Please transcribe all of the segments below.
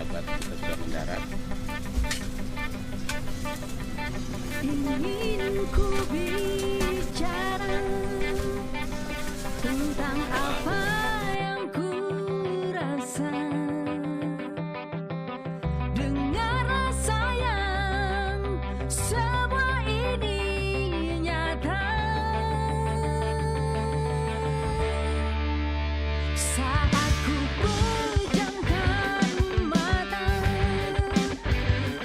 sahabat, kita sudah mendarat. Ingin ku bicara tentang apa yang ku rasa, dengan rasa yang semua ini nyata. Saat ku pejamkan mata,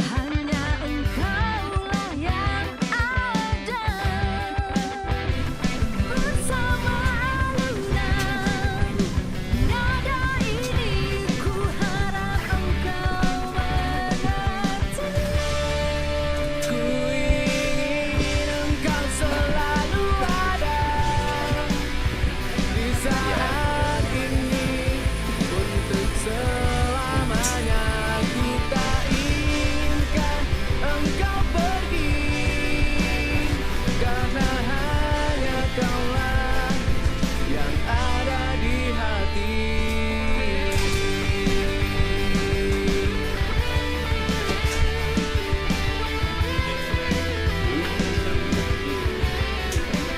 hanya engkaulah yang ada. Bersama alunan nada ini, ku harap engkau mengerti. Ku ingin engkau selalu ada di saat ini, untuk selamanya. Ku tak inginkan engkau pergi, karena hanya kaulah yang ada di hati.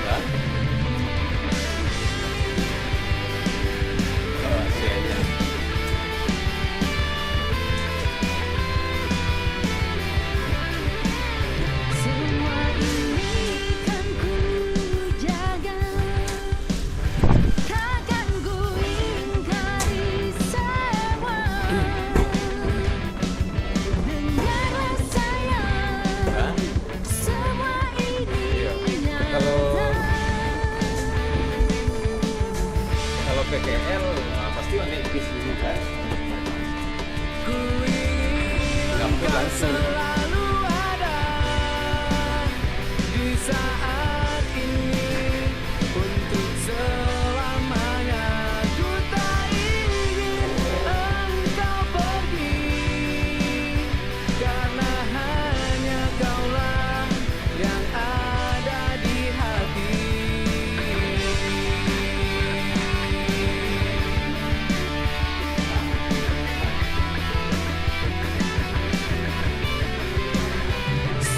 Hah? Rahasianya. Semua ini kan ku jaga, takkan ku ingkari semua. Dengan rasa yang Hah? semua ini nyata. Kalau PKL pasti naik bis dulu kan? Ku ingin Nggak mungkin engkau langsung. selalu ada di saat ini, untuk selamanya. Ku tak ingin engkau pergi, karena hanya kaulah yang ada di hati.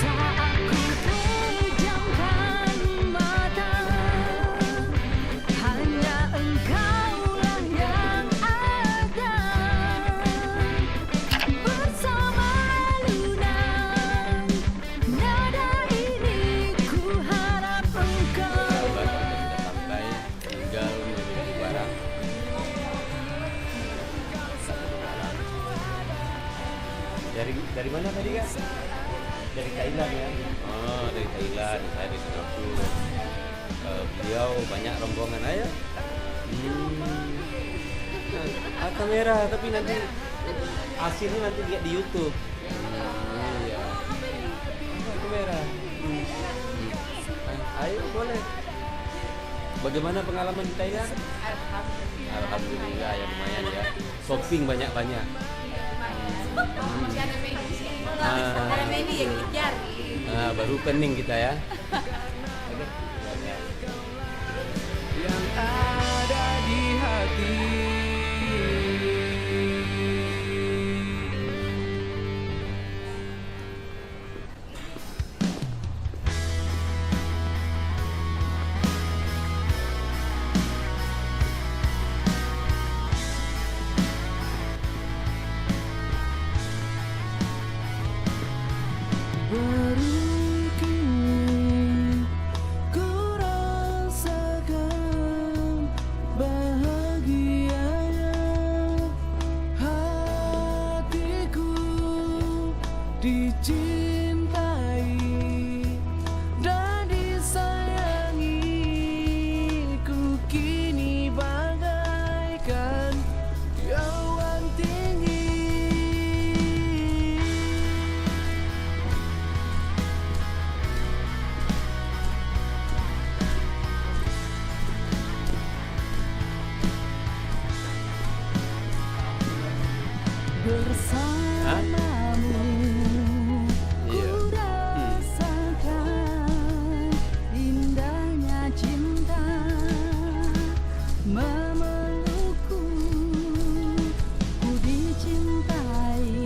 Saat ku pejamkan mata, hanya engkaulah yang ada. Bersama alunan nada ini, ku harap engkau. Sahabat, kita sudah sampai, tinggal mengambil barang. Satu barang. Dari mana tadi kak? Dari Thailand ya? Oh, dari Thailand. Saya dari Singapura. Beliau banyak rombongan aja. Nah, kamera, tapi nanti hasilnya nanti lihat di YouTube. Iya. Kamera. Ayo boleh. Bagaimana pengalaman di Thailand? Alhamdulillah ya, lumayan ya. Shopping banyak-banyak. Baru pening kita ya. Oke. Yang ada di hati. Baru kini ku rasakan bahagianya hatiku, dicintai dan disayangi. Ku kini bagaikan awan tinggi. Bersamamu Iya. ku rasakan indahnya cinta memelukku, ku dicintai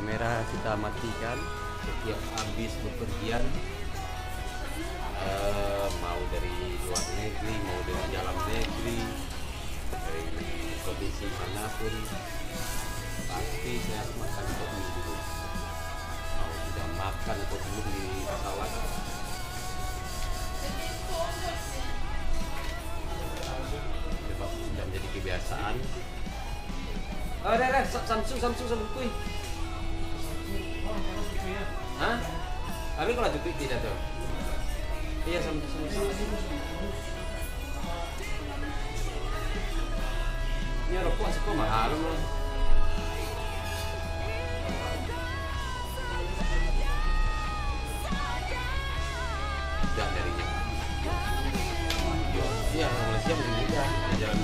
Kamera kita matikan setiap habis bepergian, mau dari luar negeri, mau dari dalam negeri, dari provinsi manapun, pasti saya makan kopi dulu. Mau tidak makan kopi dulu di pesawat. Sebab sudah menjadi kebiasaan. Oh, dah, Samsung kuy. Hah? Tapi kalau cukup tidak tuh. Iya, Samsung. Ini rokok sekolah mahal loh. Udah darinya. Iya, Malaysia mungkin juga jalan